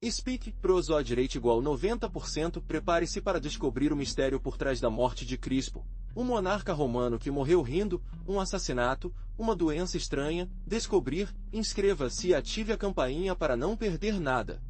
Speak, proso à direita igual 90%. Prepare-se para descobrir o mistério por trás da morte de Crispo, um monarca romano que morreu rindo, um assassinato, uma doença estranha. Descobrir, inscreva-se e ative a campainha para não perder nada.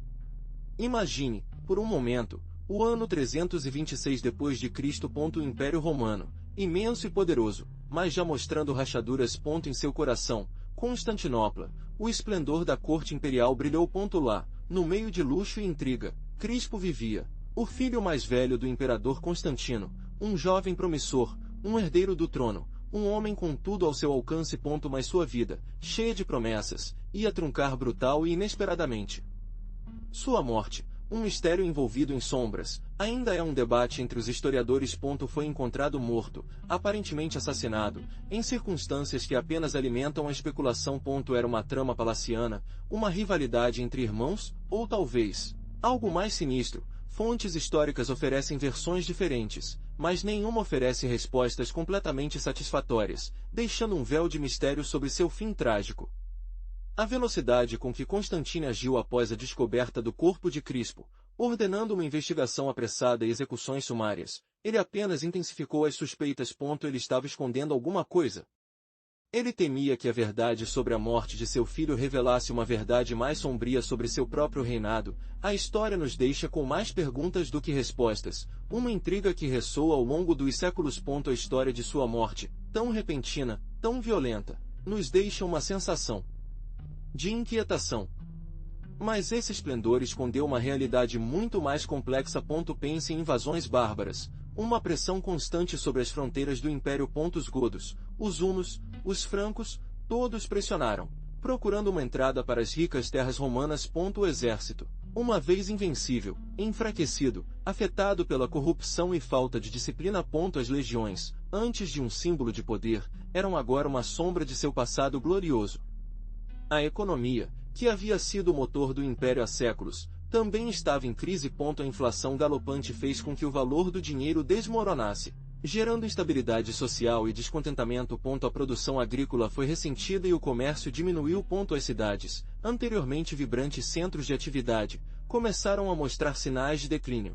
Imagine, por um momento, o ano 326 depois de Cristo. O Império Romano, imenso e poderoso, mas já mostrando rachaduras. Em seu coração, Constantinopla, o esplendor da corte imperial brilhou. Lá, no meio de luxo e intriga, Crispo vivia, o filho mais velho do imperador Constantino, um jovem promissor, um herdeiro do trono, um homem com tudo ao seu alcance. Mas sua vida, cheia de promessas, ia truncar brutal e inesperadamente. Sua morte, um mistério envolvido em sombras, ainda é um debate entre os historiadores. Foi encontrado morto, aparentemente assassinado, em circunstâncias que apenas alimentam a especulação. Era uma trama palaciana, uma rivalidade entre irmãos, ou talvez algo mais sinistro. Fontes históricas oferecem versões diferentes, mas nenhuma oferece respostas completamente satisfatórias, deixando um véu de mistério sobre seu fim trágico. A velocidade com que Constantino agiu após a descoberta do corpo de Crispo, ordenando uma investigação apressada e execuções sumárias, ele apenas intensificou as suspeitas. Ele estava escondendo alguma coisa. Ele temia que a verdade sobre a morte de seu filho revelasse uma verdade mais sombria sobre seu próprio reinado. A história nos deixa com mais perguntas do que respostas, uma intriga que ressoa ao longo dos séculos. A história de sua morte, tão repentina, tão violenta, nos deixa uma sensação de inquietação. Mas esse esplendor escondeu uma realidade muito mais complexa. Pense em invasões bárbaras, uma pressão constante sobre as fronteiras do Império. Os godos, os hunos, os francos, todos pressionaram, procurando uma entrada para as ricas terras romanas. O exército, uma vez invencível, enfraquecido, afetado pela corrupção e falta de disciplina. As legiões, antes de um símbolo de poder, eram agora uma sombra de seu passado glorioso. A economia, que havia sido o motor do império há séculos, também estava em crise. A inflação galopante fez com que o valor do dinheiro desmoronasse, gerando instabilidade social e descontentamento. A produção agrícola foi ressentida e o comércio diminuiu. As cidades, anteriormente vibrantes centros de atividade, começaram a mostrar sinais de declínio.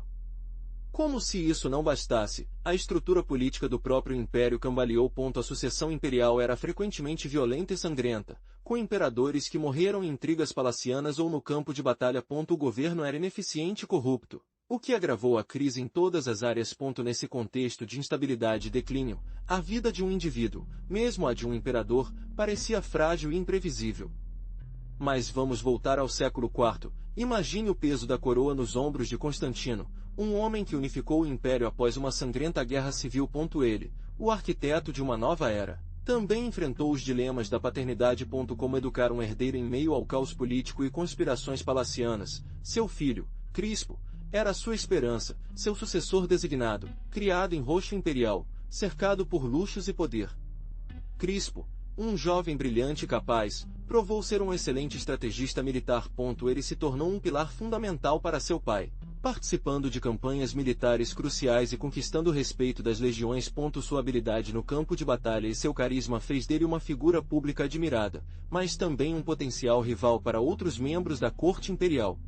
Como se isso não bastasse, a estrutura política do próprio império cambaleou. A sucessão imperial era frequentemente violenta e sangrenta, com imperadores que morreram em intrigas palacianas ou no campo de batalha. O governo era ineficiente e corrupto, o que agravou a crise em todas as áreas. Nesse contexto de instabilidade e declínio, a vida de um indivíduo, mesmo a de um imperador, parecia frágil e imprevisível. Mas vamos voltar ao século IV. Imagine o peso da coroa nos ombros de Constantino, um homem que unificou o império após uma sangrenta guerra civil. Ele, o arquiteto de uma nova era, também enfrentou os dilemas da paternidade. Como educar um herdeiro em meio ao caos político e conspirações palacianas. Seu filho, Crispo, era a sua esperança, seu sucessor designado, criado em roxo imperial, cercado por luxos e poder. Crispo, um jovem brilhante e capaz, provou ser um excelente estrategista militar. Ele se tornou um pilar fundamental para seu pai, participando de campanhas militares cruciais e conquistando o respeito das legiões. Sua habilidade no campo de batalha e seu carisma fez dele uma figura pública admirada, mas também um potencial rival para outros membros da corte imperial.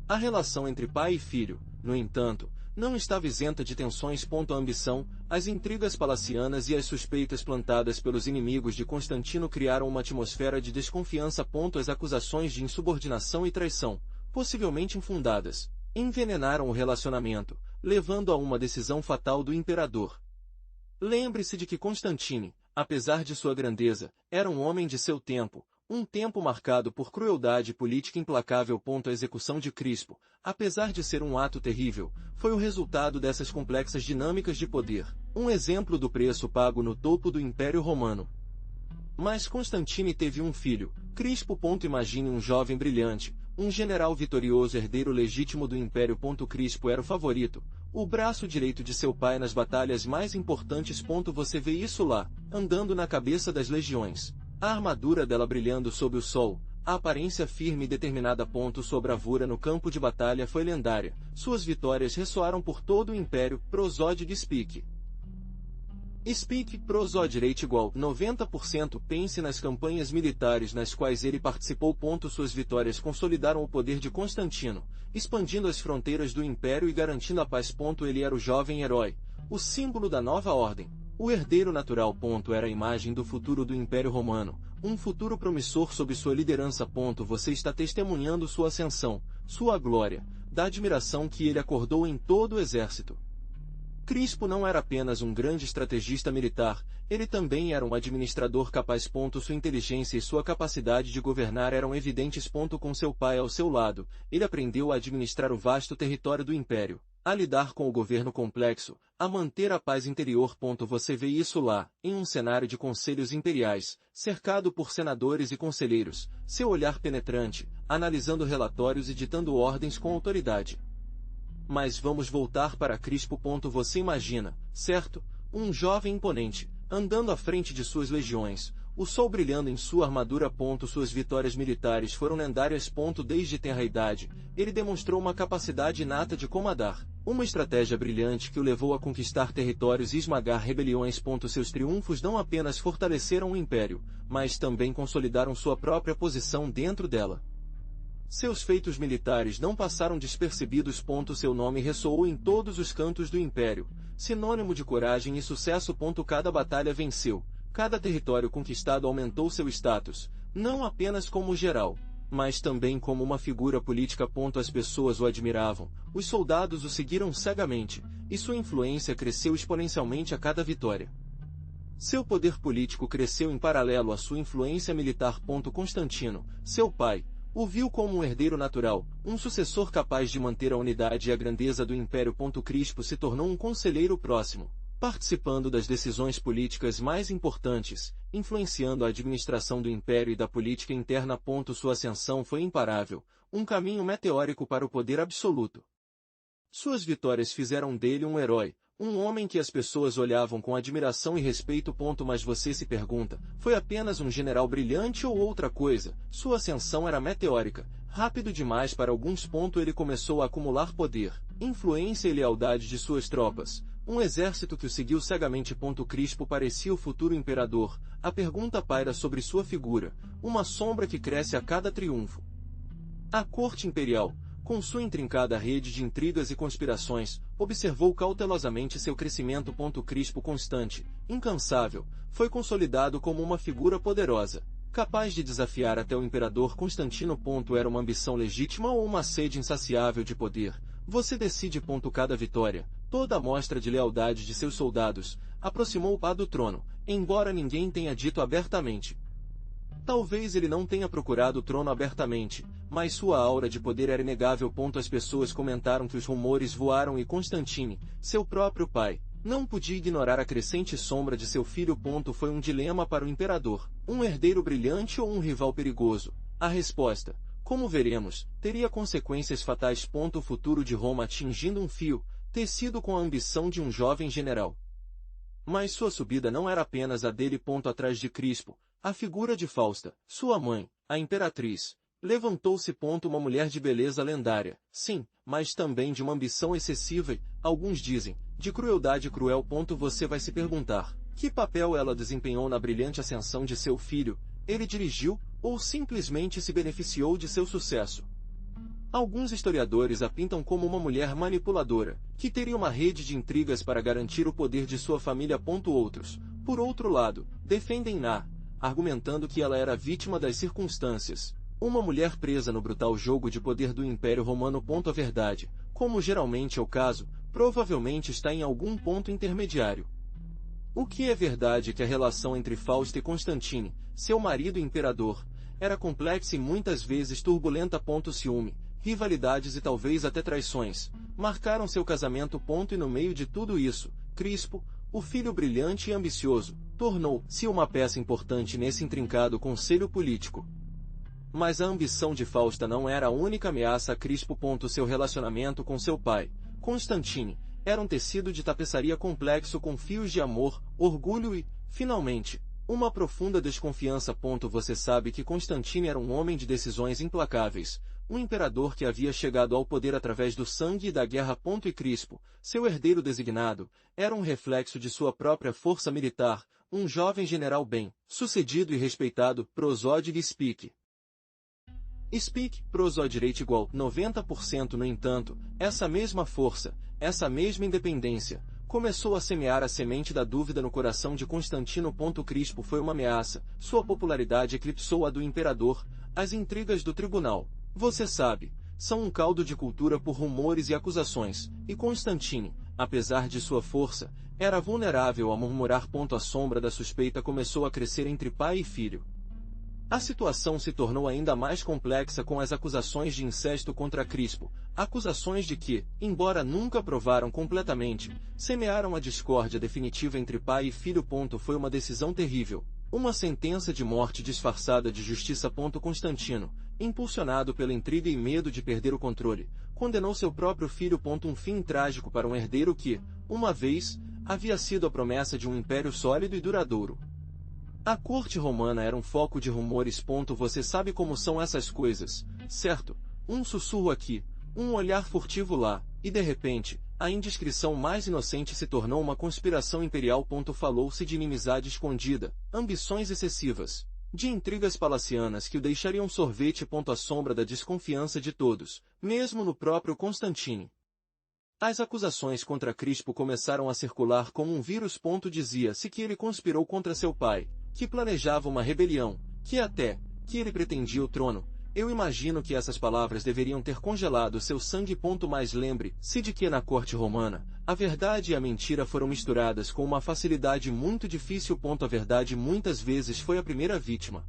A relação entre pai e filho, no entanto, não estava isenta de tensões. A ambição, as intrigas palacianas e as suspeitas plantadas pelos inimigos de Constantino criaram uma atmosfera de desconfiança. As acusações de insubordinação e traição, possivelmente infundadas, envenenaram o relacionamento, levando a uma decisão fatal do imperador. Lembre-se de que Constantino, apesar de sua grandeza, era um homem de seu tempo, um tempo marcado por crueldade política implacável. A execução de Crispo, apesar de ser um ato terrível, foi o resultado dessas complexas dinâmicas de poder, um exemplo do preço pago no topo do Império Romano. Mas Constantino teve um filho, Crispo. Imagine um jovem brilhante, um general vitorioso, herdeiro legítimo do Império. Crispo era o favorito, o braço direito de seu pai nas batalhas mais importantes. Você vê isso lá, andando na cabeça das legiões. A armadura dela brilhando sob o sol, a aparência firme e determinada. Sua bravura no campo de batalha foi lendária, suas vitórias ressoaram por todo o Império. Prosódio de Speak. Speak Prosodireite igual 90%. Pense nas campanhas militares nas quais ele participou. Suas vitórias consolidaram o poder de Constantino, expandindo as fronteiras do império e garantindo a paz. Ele era o jovem herói, o símbolo da nova ordem, o herdeiro natural. Era a imagem do futuro do Império Romano, um futuro promissor sob sua liderança. Você está testemunhando sua ascensão, sua glória, da admiração que ele acordou em todo o exército. Crispo não era apenas um grande estrategista militar, ele também era um administrador capaz. Sua inteligência e sua capacidade de governar eram evidentes. Com seu pai ao seu lado, ele aprendeu a administrar o vasto território do império, a lidar com o governo complexo, a manter a paz interior. Você vê isso lá, em um cenário de conselhos imperiais, cercado por senadores e conselheiros, seu olhar penetrante, analisando relatórios e ditando ordens com autoridade. Mas vamos voltar para Crispo. Você imagina, certo? Um jovem imponente, andando à frente de suas legiões, o sol brilhando em sua armadura. Suas vitórias militares foram lendárias. Desde tenra idade, ele demonstrou uma capacidade inata de comandar, uma estratégia brilhante que o levou a conquistar territórios e esmagar rebeliões. Seus triunfos não apenas fortaleceram o império, mas também consolidaram sua própria posição dentro dela. Seus feitos militares não passaram despercebidos. Seu nome ressoou em todos os cantos do império, sinônimo de coragem e sucesso. Cada batalha venceu, cada território conquistado aumentou seu status, não apenas como general, mas também como uma figura política. As pessoas o admiravam, os soldados o seguiram cegamente, e sua influência cresceu exponencialmente a cada vitória. Seu poder político cresceu em paralelo à sua influência militar. Constantino, seu pai, o viu como um herdeiro natural, um sucessor capaz de manter a unidade e a grandeza do império. Crispo se tornou um conselheiro próximo, participando das decisões políticas mais importantes, influenciando a administração do império e da política interna. Sua ascensão foi imparável, um caminho meteórico para o poder absoluto. Suas vitórias fizeram dele um herói, um homem que as pessoas olhavam com admiração e respeito. Mas você se pergunta, foi apenas um general brilhante ou outra coisa? Sua ascensão era meteórica, rápido demais para alguns. Ele começou a acumular poder, influência e lealdade de suas tropas, um exército que o seguiu cegamente. Crispo parecia o futuro imperador. A pergunta paira sobre sua figura, uma sombra que cresce a cada triunfo. A corte imperial, com sua intrincada rede de intrigas e conspirações, observou cautelosamente seu crescimento. Crispo, constante, incansável, foi consolidado como uma figura poderosa, capaz de desafiar até o imperador Constantino. Era uma ambição legítima ou uma sede insaciável de poder? Você decide. Cada vitória, toda a mostra de lealdade de seus soldados, aproximou-o do trono, embora ninguém tenha dito abertamente. Talvez ele não tenha procurado o trono abertamente, mas sua aura de poder era inegável. As pessoas comentaram que os rumores voaram e Constantine, seu próprio pai, não podia ignorar a crescente sombra de seu filho. Foi um dilema para o imperador, um herdeiro brilhante ou um rival perigoso. A resposta, como veremos, teria consequências fatais. O futuro de Roma atingindo um fio, tecido com a ambição de um jovem general. Mas sua subida não era apenas a dele. Atrás de Crispo, a figura de Fausta, sua mãe, a imperatriz, levantou-se. Uma mulher de beleza lendária, sim, mas também de uma ambição excessiva e, alguns dizem, de crueldade cruel. Você vai se perguntar, que papel ela desempenhou na brilhante ascensão de seu filho? Ele dirigiu, ou simplesmente se beneficiou de seu sucesso? Alguns historiadores a pintam como uma mulher manipuladora, que teria uma rede de intrigas para garantir o poder de sua família. Outros, por outro lado, defendem-na, argumentando que ela era vítima das circunstâncias, uma mulher presa no brutal jogo de poder do Império Romano. A verdade, como geralmente é o caso, provavelmente está em algum ponto intermediário. O que é verdade é que a relação entre Fausta e Constantine, seu marido e imperador, era complexa e muitas vezes turbulenta. Ciúme, rivalidades e talvez até traições marcaram seu casamento. E no meio de tudo isso, Crispo, o filho brilhante e ambicioso, tornou-se uma peça importante nesse intrincado conselho político. Mas a ambição de Fausta não era a única ameaça a Crispo. Seu relacionamento com seu pai, Constantine, era um tecido de tapeçaria complexo com fios de amor, orgulho e, finalmente, uma profunda desconfiança. Você sabe que Constantine era um homem de decisões implacáveis, um imperador que havia chegado ao poder através do sangue e da guerra. E Crispo, seu herdeiro designado, era um reflexo de sua própria força militar, um jovem general bem-sucedido e respeitado. Prosódide Speak. Prosódirate igual 90%. No entanto, essa mesma força, essa mesma independência, começou a semear a semente da dúvida no coração de Constantino. Crispo foi uma ameaça, sua popularidade eclipsou a do imperador, as intrigas do tribunal, você sabe, são um caldo de cultura por rumores e acusações, e Constantino, apesar de sua força, era vulnerável a murmurar. A sombra da suspeita começou a crescer entre pai e filho. A situação se tornou ainda mais complexa com as acusações de incesto contra Crispo, acusações de que, embora nunca provaram completamente, semearam a discórdia definitiva entre pai e filho. Foi uma decisão terrível, uma sentença de morte disfarçada de justiça. Constantino, impulsionado pela intriga e medo de perder o controle, condenou seu próprio filho. Um fim trágico para um herdeiro que, uma vez, havia sido a promessa de um império sólido e duradouro. A corte romana era um foco de rumores. Você sabe como são essas coisas, certo? Um sussurro aqui, um olhar furtivo lá, e de repente, a indiscrição mais inocente se tornou uma conspiração imperial. Falou-se de inimizade escondida, ambições excessivas, de intrigas palacianas que o deixariam sorvete. À sombra da desconfiança de todos, mesmo no próprio Constantino. As acusações contra Crispo começaram a circular como um vírus. Dizia-se que ele conspirou contra seu pai, que planejava uma rebelião, que ele pretendia o trono. Eu imagino que essas palavras deveriam ter congelado seu sangue. Mas lembre-se de que na corte romana, a verdade e a mentira foram misturadas com uma facilidade muito difícil. A verdade muitas vezes foi a primeira vítima.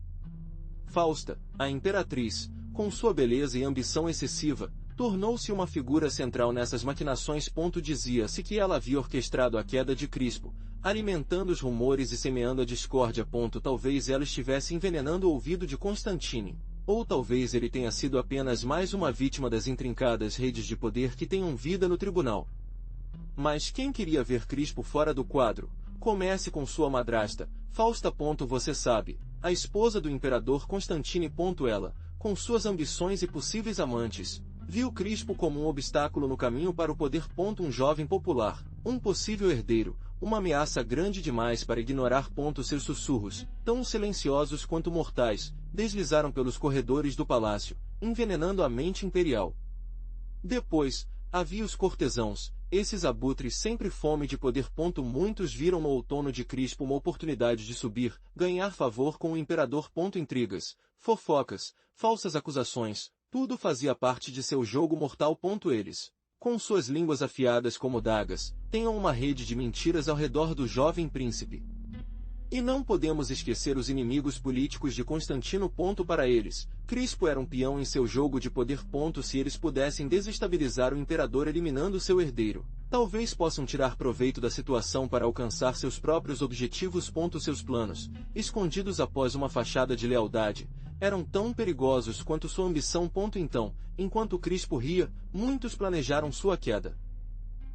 Fausta, a imperatriz, com sua beleza e ambição excessiva, tornou-se uma figura central nessas maquinações. Dizia-se que ela havia orquestrado a queda de Crispo, alimentando os rumores e semeando a discórdia. Talvez ela estivesse envenenando o ouvido de Constantino, ou talvez ele tenha sido apenas mais uma vítima das intrincadas redes de poder que tenham vida no tribunal. Mas quem queria ver Crispo fora do quadro? Comece com sua madrasta, Fausta. Você sabe, a esposa do imperador Constantino. Ela, com suas ambições e possíveis amantes, viu Crispo como um obstáculo no caminho para o poder. Um jovem popular, um possível herdeiro, uma ameaça grande demais para ignorar. Seus sussurros, tão silenciosos quanto mortais, deslizaram pelos corredores do palácio, envenenando a mente imperial. Depois, havia os cortesãos, esses abutres sempre fome de poder. Muitos viram no outono de Crispo uma oportunidade de subir, ganhar favor com o imperador. Intrigas, fofocas, falsas acusações, tudo fazia parte de seu jogo mortal. Eles, com suas línguas afiadas como dagas, tenham uma rede de mentiras ao redor do jovem príncipe. E não podemos esquecer os inimigos políticos de Constantino. Para eles, Crispo era um peão em seu jogo de poder. Se eles pudessem desestabilizar o imperador eliminando seu herdeiro, talvez possam tirar proveito da situação para alcançar seus próprios objetivos. Seus planos, escondidos após uma fachada de lealdade, eram tão perigosos quanto sua ambição. Então, enquanto Crispo ria, muitos planejaram sua queda.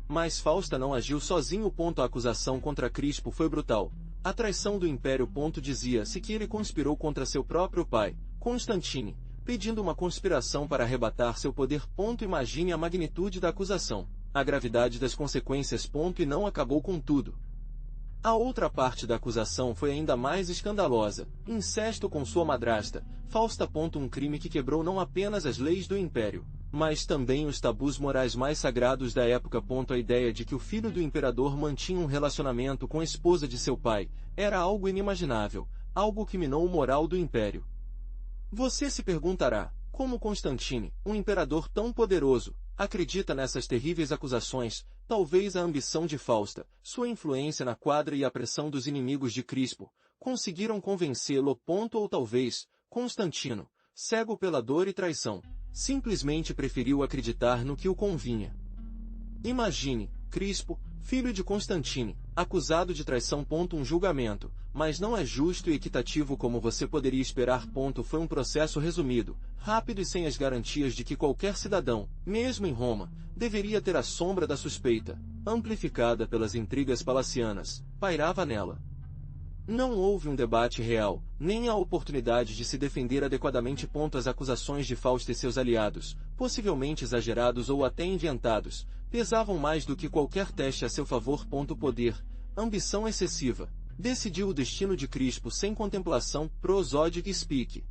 Mas Fausta não agiu sozinho. A acusação contra Crispo foi brutal. A traição do império. Dizia-se que ele conspirou contra seu próprio pai, Constantino, pedindo uma conspiração para arrebatar seu poder. Imagine a magnitude da acusação, a gravidade das consequências. E não acabou com tudo. A outra parte da acusação foi ainda mais escandalosa: incesto com sua madrasta, Fausta. Um crime que quebrou não apenas as leis do império, mas também os tabus morais mais sagrados da época. A ideia de que o filho do imperador mantinha um relacionamento com a esposa de seu pai era algo inimaginável, algo que minou o moral do império. Você se perguntará, como Constantino, um imperador tão poderoso, acredita nessas terríveis acusações? Talvez a ambição de Fausta, sua influência na quadra e a pressão dos inimigos de Crispo conseguiram convencê-lo. Ou talvez, Constantino, cego pela dor e traição, simplesmente preferiu acreditar no que o convinha. Imagine, Crispo, filho de Constantino, acusado de traição. Um julgamento, mas não é justo e equitativo como você poderia esperar. Foi um processo resumido, rápido e sem as garantias de que qualquer cidadão, mesmo em Roma, deveria ter. A sombra da suspeita, amplificada pelas intrigas palacianas, pairava nela. Não houve um debate real, nem a oportunidade de se defender adequadamente. As acusações de Fausto e seus aliados, possivelmente exagerados ou até inventados, pesavam mais do que qualquer teste a seu favor. Poder, ambição excessiva, decidiu o destino de Crispo sem contemplação. Prosódio Speak.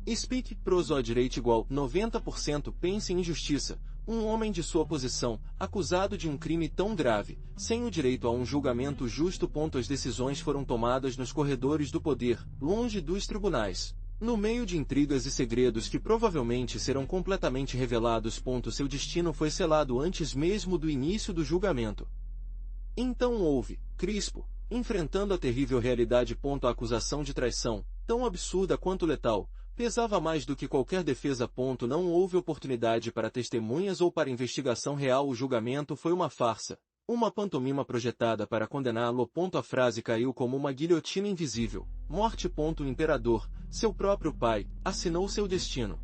Speak, prosódio rate igual 90%. Pense em injustiça. Um homem de sua posição, acusado de um crime tão grave, sem o direito a um julgamento justo. As decisões foram tomadas nos corredores do poder, longe dos tribunais, no meio de intrigas e segredos que provavelmente serão completamente revelados. Seu destino foi selado antes mesmo do início do julgamento. Então houve, Crispo, enfrentando a terrível realidade. A acusação de traição, tão absurda quanto letal, pesava mais do que qualquer defesa. Não houve oportunidade para testemunhas ou para investigação real. O julgamento foi uma farsa, uma pantomima projetada para condená-lo. A frase caiu como uma guilhotina invisível. Morte. O imperador, seu próprio pai, assinou seu destino.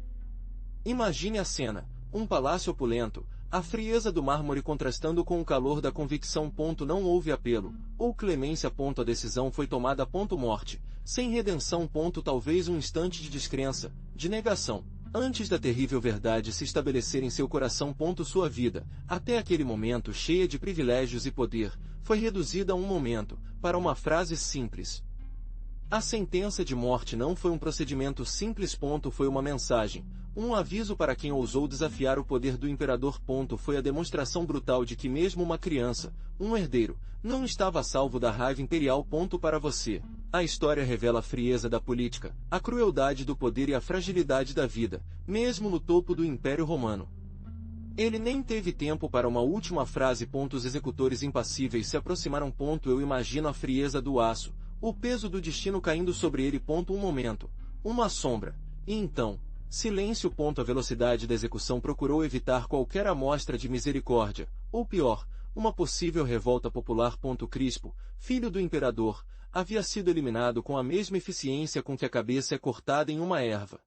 Imagine a cena: um palácio opulento, a frieza do mármore contrastando com o calor da convicção. Não houve apelo, ou clemência. A decisão foi tomada. Morte, sem redenção. Talvez um instante de descrença, de negação, antes da terrível verdade se estabelecer em seu coração. Sua vida, até aquele momento cheia de privilégios e poder, foi reduzida a um momento, para uma frase simples. A sentença de morte não foi um procedimento simples. Foi uma mensagem, um aviso para quem ousou desafiar o poder do imperador. Foi a demonstração brutal de que mesmo uma criança, um herdeiro, não estava a salvo da raiva imperial. Para você, a história revela a frieza da política, a crueldade do poder e a fragilidade da vida, mesmo no topo do Império Romano. Ele nem teve tempo para uma última frase. Os executores impassíveis se aproximaram. Eu imagino a frieza do aço, o peso do destino caindo sobre ele. Um momento, uma sombra, e então, silêncio. A velocidade da execução procurou evitar qualquer amostra de misericórdia, ou pior, uma possível revolta popular. Crispo, filho do imperador, havia sido eliminado com a mesma eficiência com que a cabeça é cortada em uma erva.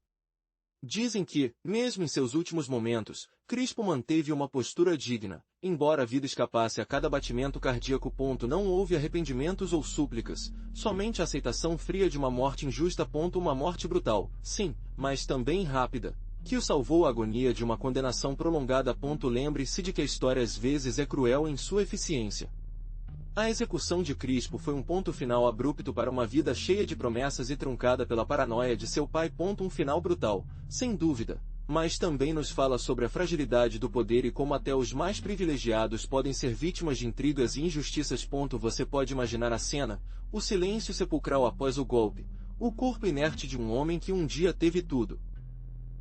Dizem que, mesmo em seus últimos momentos, Crispo manteve uma postura digna, embora a vida escapasse a cada batimento cardíaco. Não houve arrependimentos ou súplicas, somente a aceitação fria de uma morte injusta. Uma morte brutal, sim, mas também rápida, que o salvou a agonia de uma condenação prolongada. Lembre-se de que a história às vezes é cruel em sua eficiência. A execução de Crispo foi um ponto final abrupto para uma vida cheia de promessas e truncada pela paranoia de seu pai. Um final brutal, sem dúvida, mas também nos fala sobre a fragilidade do poder e como até os mais privilegiados podem ser vítimas de intrigas e injustiças. Você pode imaginar a cena, o silêncio sepulcral após o golpe, o corpo inerte de um homem que um dia teve tudo.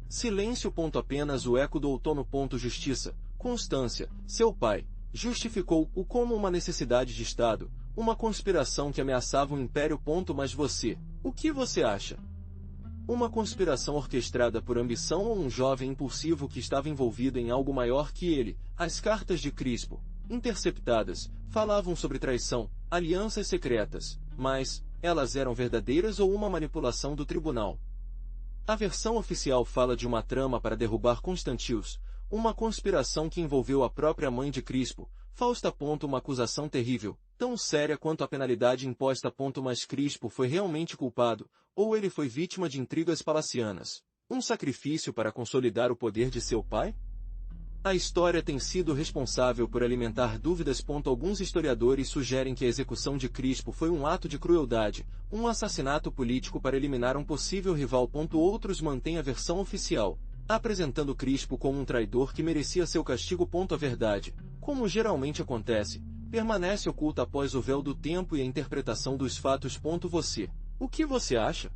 Silêncio. Apenas o eco do outono. Justiça, Constância, seu pai, justificou-o como uma necessidade de Estado, uma conspiração que ameaçava o império. Mas você, o que você acha? Uma conspiração orquestrada por ambição ou um jovem impulsivo que estava envolvido em algo maior que ele? As cartas de Crispo, interceptadas, falavam sobre traição, alianças secretas, mas, elas eram verdadeiras ou uma manipulação do tribunal? A versão oficial fala de uma trama para derrubar Constantius, uma conspiração que envolveu a própria mãe de Crispo, Fausta. Uma acusação terrível, tão séria quanto a penalidade imposta. Mas Crispo foi realmente culpado, ou ele foi vítima de intrigas palacianas, um sacrifício para consolidar o poder de seu pai? A história tem sido responsável por alimentar dúvidas. Alguns historiadores sugerem que a execução de Crispo foi um ato de crueldade, um assassinato político para eliminar um possível rival. Outros mantêm a versão oficial, apresentando Crispo como um traidor que merecia seu castigo. A verdade, como geralmente acontece, permanece oculta após o véu do tempo e a interpretação dos fatos. O que você acha?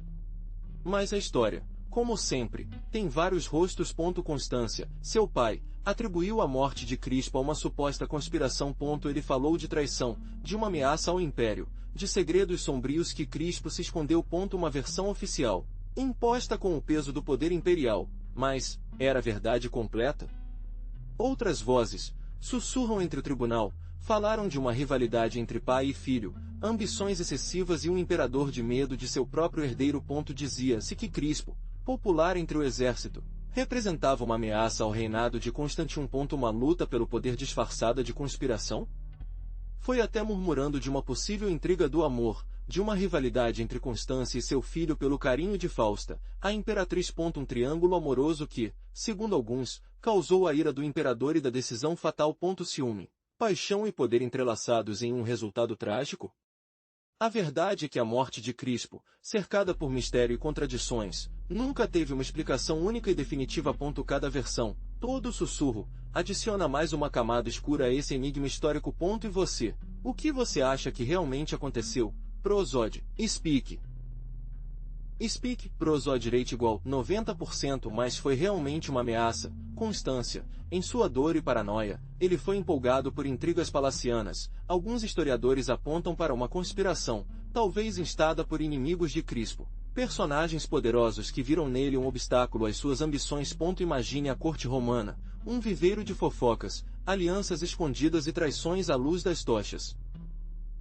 Mas a história, como sempre, tem vários rostos. Constância, seu pai, atribuiu a morte de Crispo a uma suposta conspiração. Ele falou de traição, de uma ameaça ao império, de segredos sombrios que Crispo se escondeu. Uma versão oficial, imposta com o peso do poder imperial. Mas, era a verdade completa? Outras vozes, sussurram entre o tribunal, falaram de uma rivalidade entre pai e filho, ambições excessivas e um imperador de medo de seu próprio herdeiro. Dizia-se que Crispo, popular entre o exército, representava uma ameaça ao reinado de Constantino. Uma luta pelo poder disfarçada de conspiração? Foi até murmurando de uma possível intriga do amor, de uma rivalidade entre Constância e seu filho pelo carinho de Fausta, a imperatriz. Um triângulo amoroso que, segundo alguns, causou a ira do imperador e da decisão fatal. Ciúme, paixão e poder entrelaçados em um resultado trágico? A verdade é que a morte de Crispo, cercada por mistério e contradições, nunca teve uma explicação única e definitiva. Cada versão, todo sussurro, adiciona mais uma camada escura a esse enigma histórico. E você? O que você acha que realmente aconteceu? Prosode, Speak. Prosode rate igual 90%, mas foi realmente uma ameaça. Constância, em sua dor e paranoia, ele foi empolgado por intrigas palacianas. Alguns historiadores apontam para uma conspiração, talvez instada por inimigos de Crispo. Personagens poderosos que viram nele um obstáculo às suas ambições. Imagine a corte romana, um viveiro de fofocas, alianças escondidas e traições à luz das tochas.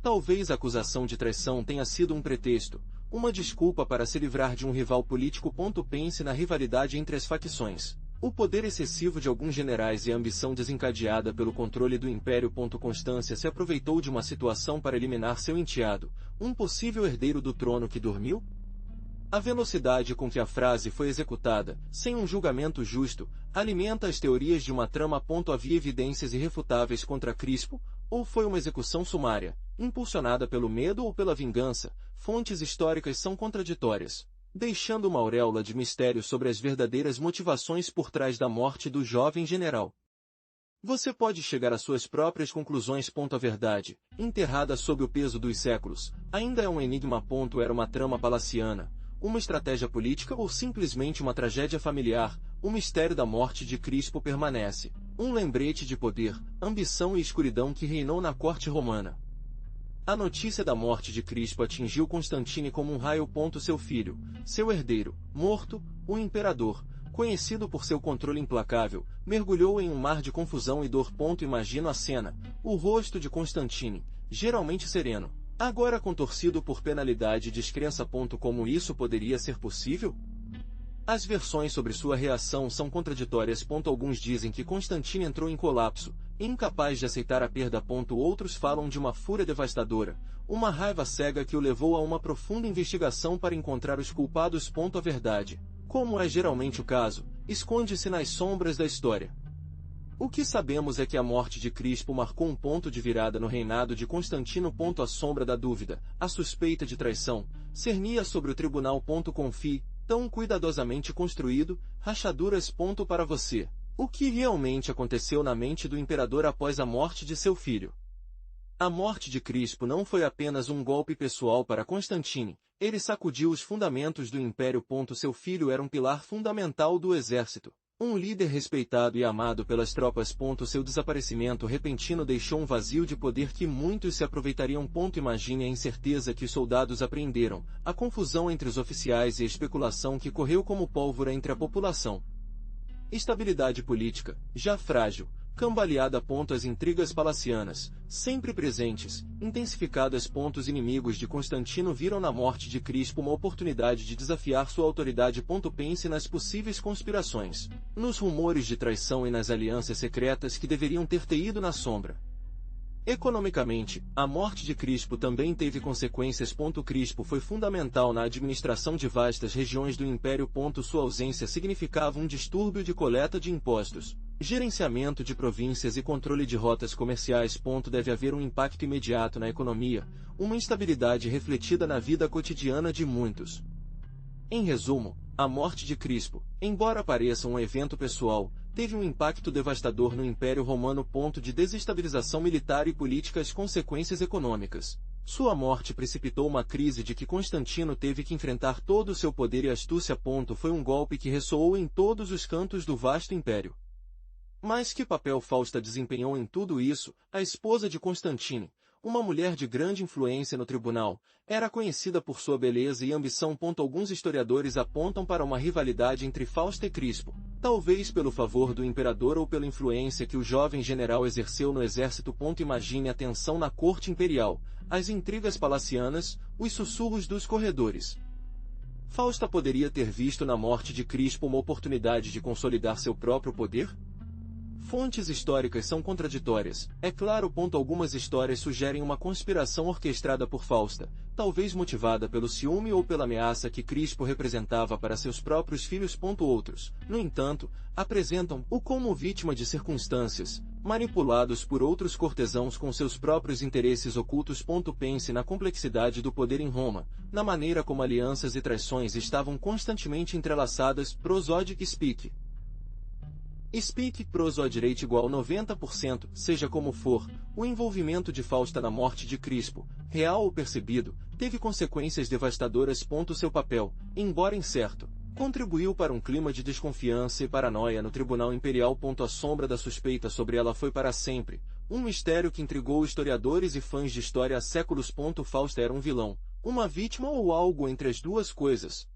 Talvez a acusação de traição tenha sido um pretexto, uma desculpa para se livrar de um rival político. Pense na rivalidade entre as facções, o poder excessivo de alguns generais e a ambição desencadeada pelo controle do império. Constância se aproveitou de uma situação para eliminar seu enteado, um possível herdeiro do trono que dormiu? A velocidade com que a frase foi executada, sem um julgamento justo, alimenta as teorias de uma trama. Havia evidências irrefutáveis contra Crispo, ou foi uma execução sumária, impulsionada pelo medo ou pela vingança? Fontes históricas são contraditórias, deixando uma auréola de mistério sobre as verdadeiras motivações por trás da morte do jovem general. Você pode chegar às suas próprias conclusões. A verdade, enterrada sob o peso dos séculos, ainda é um enigma. Era uma trama palaciana, uma estratégia política ou simplesmente uma tragédia familiar? O mistério da morte de Crispo permanece, um lembrete de poder, ambição e escuridão que reinou na corte romana. A notícia da morte de Crispo atingiu Constantine como um raio. Seu filho, seu herdeiro, morto, o imperador, conhecido por seu controle implacável, mergulhou em um mar de confusão e dor. Imagino a cena, o rosto de Constantine, geralmente sereno, agora contorcido por penalidade e descrença. Como isso poderia ser possível? As versões sobre sua reação são contraditórias. Alguns dizem que Constantine entrou em colapso, incapaz de aceitar a perda. Outros falam de uma fúria devastadora, uma raiva cega que o levou a uma profunda investigação para encontrar os culpados. A verdade, como é geralmente o caso, esconde-se nas sombras da história. O que sabemos é que a morte de Crispo marcou um ponto de virada no reinado de Constantino. A sombra da dúvida, a suspeita de traição, cernia sobre o tribunal. Confie, tão cuidadosamente construído, rachaduras. Para você, o que realmente aconteceu na mente do imperador após a morte de seu filho? A morte de Crispo não foi apenas um golpe pessoal para Constantine, ele sacudiu os fundamentos do império. Seu filho era um pilar fundamental do exército, um líder respeitado e amado pelas tropas. Seu desaparecimento repentino deixou um vazio de poder que muitos se aproveitariam. Imagine a incerteza que os soldados apreenderam, a confusão entre os oficiais e a especulação que correu como pólvora entre a população. Estabilidade política, já frágil, cambaleada. As intrigas palacianas, sempre presentes, intensificadas. Os inimigos de Constantino viram na morte de Crispo uma oportunidade de desafiar sua autoridade. Pense nas possíveis conspirações, nos rumores de traição e nas alianças secretas que deveriam ter ido na sombra. Economicamente, a morte de Crispo também teve consequências. Crispo foi fundamental na administração de vastas regiões do império. Sua ausência significava um distúrbio de coleta de impostos, gerenciamento de províncias e controle de rotas comerciais. Deve haver um impacto imediato na economia, uma instabilidade refletida na vida cotidiana de muitos. Em resumo, a morte de Crispo, embora pareça um evento pessoal, teve um impacto devastador no Império Romano. De desestabilização militar e política. As consequências econômicas. Sua morte precipitou uma crise de que Constantino teve que enfrentar todo o seu poder e astúcia. Foi um golpe que ressoou em todos os cantos do vasto império. Mas que papel Fausta desempenhou em tudo isso? A esposa de Constantine, uma mulher de grande influência no tribunal, era conhecida por sua beleza e ambição. Alguns historiadores apontam para uma rivalidade entre Fausta e Crispo, talvez pelo favor do imperador ou pela influência que o jovem general exerceu no exército. Imagine a tensão na corte imperial, as intrigas palacianas, os sussurros dos corredores. Fausta poderia ter visto na morte de Crispo uma oportunidade de consolidar seu próprio poder? Fontes históricas são contraditórias. É claro. Algumas histórias sugerem uma conspiração orquestrada por Fausta, talvez motivada pelo ciúme ou pela ameaça que Crispo representava para seus próprios filhos. Outros, no entanto, apresentam-o como vítima de circunstâncias, manipulados por outros cortesãos com seus próprios interesses ocultos. Pense na complexidade do poder em Roma, na maneira como alianças e traições estavam constantemente entrelaçadas. Prosodic Speak. Speak prosodireite igual 90%, seja como for, o envolvimento de Fausta na morte de Crispo, real ou percebido, teve consequências devastadoras. Seu papel, embora incerto, contribuiu para um clima de desconfiança e paranoia no Tribunal Imperial. A sombra da suspeita sobre ela foi para sempre um mistério que intrigou historiadores e fãs de história há séculos. Fausta era um vilão, uma vítima ou algo entre as duas coisas?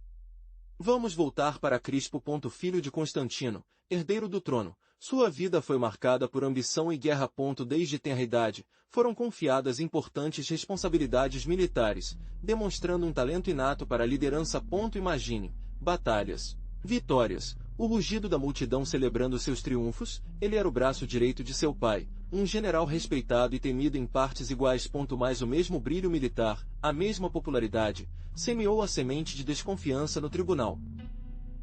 Vamos voltar para Crispo. Filho de Constantino, herdeiro do trono, sua vida foi marcada por ambição e guerra. Desde tenra idade, foram confiadas importantes responsabilidades militares, demonstrando um talento inato para a liderança. Imagine batalhas, vitórias, o rugido da multidão celebrando seus triunfos. Ele era o braço direito de seu pai, um general respeitado e temido em partes iguais. Mas o mesmo brilho militar, a mesma popularidade, semeou a semente de desconfiança no tribunal.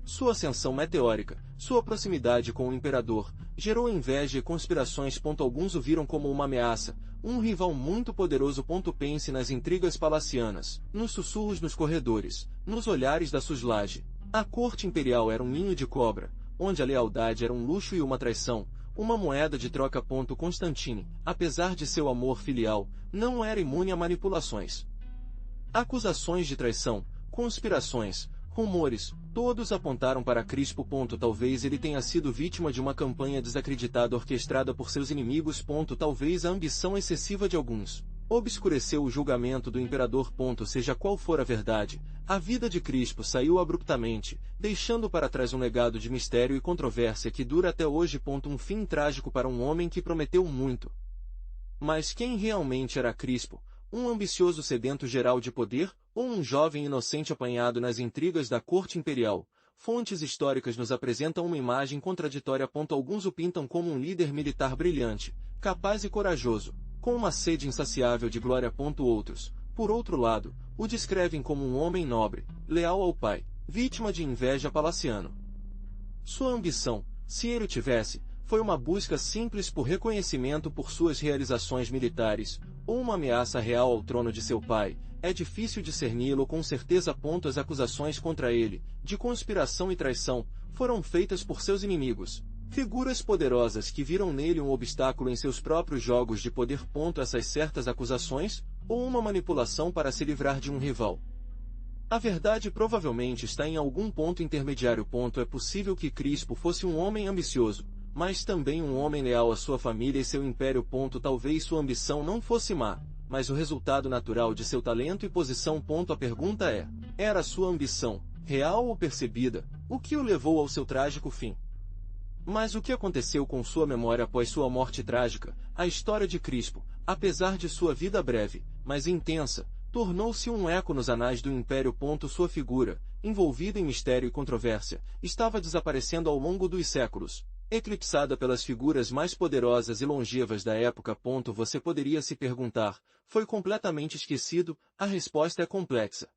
Sua ascensão meteórica, sua proximidade com o imperador, gerou inveja e conspirações. Alguns o viram como uma ameaça, um rival muito poderoso. Pense nas intrigas palacianas, nos sussurros nos corredores, nos olhares da Suslage. A corte imperial era um ninho de cobra, onde a lealdade era um luxo e uma traição, uma moeda de troca. Constantine, apesar de seu amor filial, não era imune a manipulações. Acusações de traição, conspirações, rumores, todos apontaram para Crispo. Talvez ele tenha sido vítima de uma campanha desacreditada orquestrada por seus inimigos. Talvez a ambição excessiva de alguns obscureceu o julgamento do imperador. Seja qual for a verdade, a vida de Crispo saiu abruptamente, deixando para trás um legado de mistério e controvérsia que dura até hoje. Um fim trágico para um homem que prometeu muito. Mas quem realmente era Crispo? Um ambicioso sedento geral de poder, ou um jovem inocente apanhado nas intrigas da corte imperial? Fontes históricas nos apresentam uma imagem contraditória. Alguns o pintam como um líder militar brilhante, capaz e corajoso, com uma sede insaciável de glória. Outros, por outro lado, o descrevem como um homem nobre, leal ao pai, vítima de inveja palaciana. Sua ambição, se ele o tivesse, foi uma busca simples por reconhecimento por suas realizações militares, ou uma ameaça real ao trono de seu pai. É difícil discerni-lo com certeza. As acusações contra ele, de conspiração e traição, foram feitas por seus inimigos, figuras poderosas que viram nele um obstáculo em seus próprios jogos de poder. Essas certas acusações, ou uma manipulação para se livrar de um rival? A verdade provavelmente está em algum ponto intermediário. É possível que Crispo fosse um homem ambicioso, mas também um homem leal à sua família e seu império. Talvez sua ambição não fosse má, mas o resultado natural de seu talento e posição. A pergunta é: era sua ambição, real ou percebida, o que o levou ao seu trágico fim? Mas o que aconteceu com sua memória após sua morte trágica? A história de Crispo, apesar de sua vida breve, mas intensa, tornou-se um eco nos anais do Império. Sua figura, envolvida em mistério e controvérsia, estava desaparecendo ao longo dos séculos, eclipsada pelas figuras mais poderosas e longevas da época. Você poderia se perguntar: foi completamente esquecido? A resposta é complexa.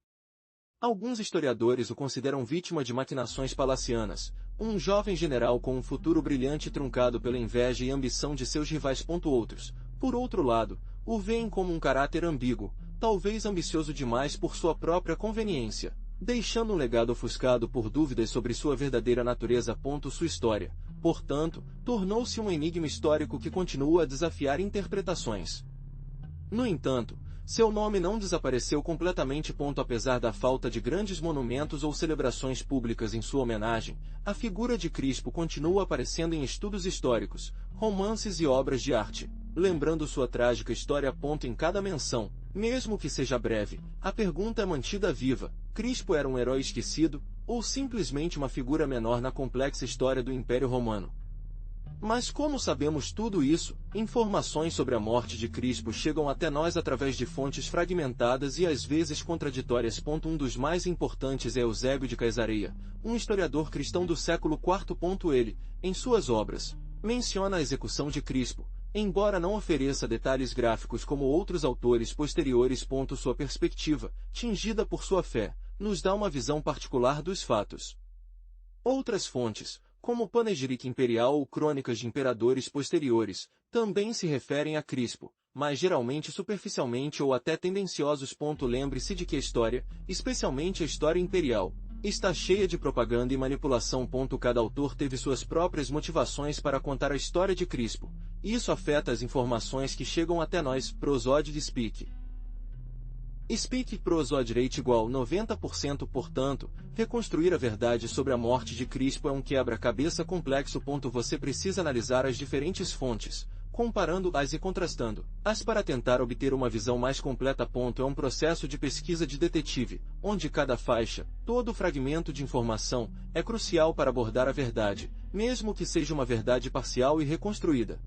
Alguns historiadores o consideram vítima de maquinações palacianas, um jovem general com um futuro brilhante truncado pela inveja e ambição de seus rivais. Outros, por outro lado, o veem como um caráter ambíguo, talvez ambicioso demais por sua própria conveniência, deixando um legado ofuscado por dúvidas sobre sua verdadeira natureza. Sua história, portanto, tornou-se um enigma histórico que continua a desafiar interpretações. No entanto, seu nome não desapareceu completamente. Apesar da falta de grandes monumentos ou celebrações públicas em sua homenagem, a figura de Crispo continua aparecendo em estudos históricos, romances e obras de arte, lembrando sua trágica história. Em cada menção, mesmo que seja breve, a pergunta é mantida viva: Crispo era um herói esquecido, ou simplesmente uma figura menor na complexa história do Império Romano? Mas como sabemos tudo isso? Informações sobre a morte de Crispo chegam até nós através de fontes fragmentadas e às vezes contraditórias. Um dos mais importantes é Eusébio de Caesareia, um historiador cristão do século IV. Ele, em suas obras, Menciona a execução de Crispo, embora não ofereça detalhes gráficos como outros autores posteriores. Sua perspectiva, tingida por sua fé, nos dá uma visão particular dos fatos. Outras fontes, como Panegírica Imperial ou crônicas de imperadores posteriores, também se referem a Crispo, mas geralmente superficialmente ou até tendenciosos. Lembre-se de que a história, especialmente a história imperial, está cheia de propaganda e manipulação. Cada autor teve suas próprias motivações para contar a história de Crispo, e isso afeta as informações que chegam até nós. Prosódice Speak. Speak Prosódice Rate igual 90%. Portanto, reconstruir a verdade sobre a morte de Crispo é um quebra-cabeça complexo. Você precisa analisar as diferentes fontes, comparando-as e contrastando-as para tentar obter uma visão mais completa. É um processo de pesquisa de detetive, onde cada faixa, todo fragmento de informação, é crucial para abordar a verdade, mesmo que seja uma verdade parcial e reconstruída.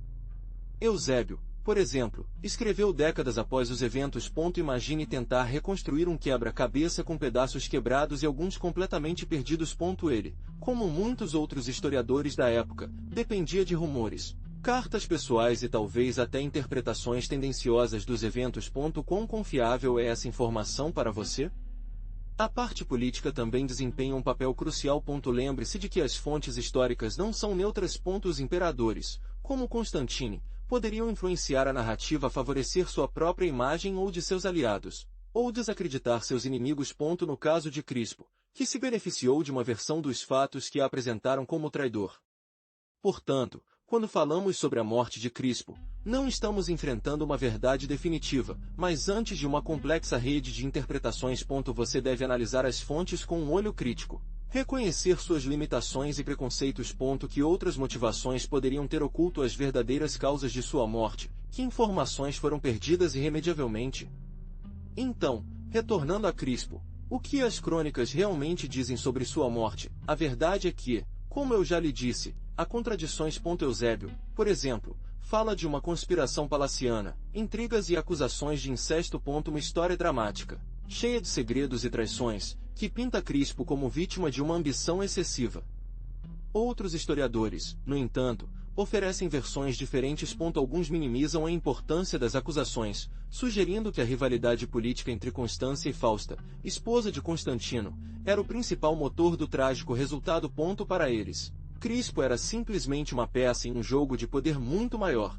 Eusébio, por exemplo, escreveu décadas após os eventos. Imagine tentar reconstruir um quebra-cabeça com pedaços quebrados e alguns completamente perdidos. Ele, como muitos outros historiadores da época, dependia de rumores, cartas pessoais e talvez até interpretações tendenciosas dos eventos. Quão confiável é essa informação para você? A parte política também desempenha um papel crucial. Lembre-se de que as fontes históricas não são neutras. Os imperadores, como Constantine, poderiam influenciar a narrativa a favorecer sua própria imagem ou de seus aliados, ou desacreditar seus inimigos. No caso de Crispo, que se beneficiou de uma versão dos fatos que a apresentaram como traidor. Portanto, quando falamos sobre a morte de Crispo, não estamos enfrentando uma verdade definitiva, mas antes de uma complexa rede de interpretações. Você deve analisar as fontes com um olho crítico, reconhecer suas limitações e preconceitos. Que outras motivações poderiam ter oculto as verdadeiras causas de sua morte? Que informações foram perdidas irremediavelmente? Então, retornando a Crispo, o que as crônicas realmente dizem sobre sua morte? A verdade é que, como eu já lhe disse, há contradições. Eusébio, por exemplo, fala de uma conspiração palaciana, intrigas e acusações de incesto. Uma história dramática, cheia de segredos e traições, que pinta Crispo como vítima de uma ambição excessiva. Outros historiadores, no entanto, oferecem versões diferentes. Alguns minimizam a importância das acusações, sugerindo que a rivalidade política entre Constância e Fausta, esposa de Constantino, era o principal motor do trágico resultado. Para eles, Crispo era simplesmente uma peça em um jogo de poder muito maior.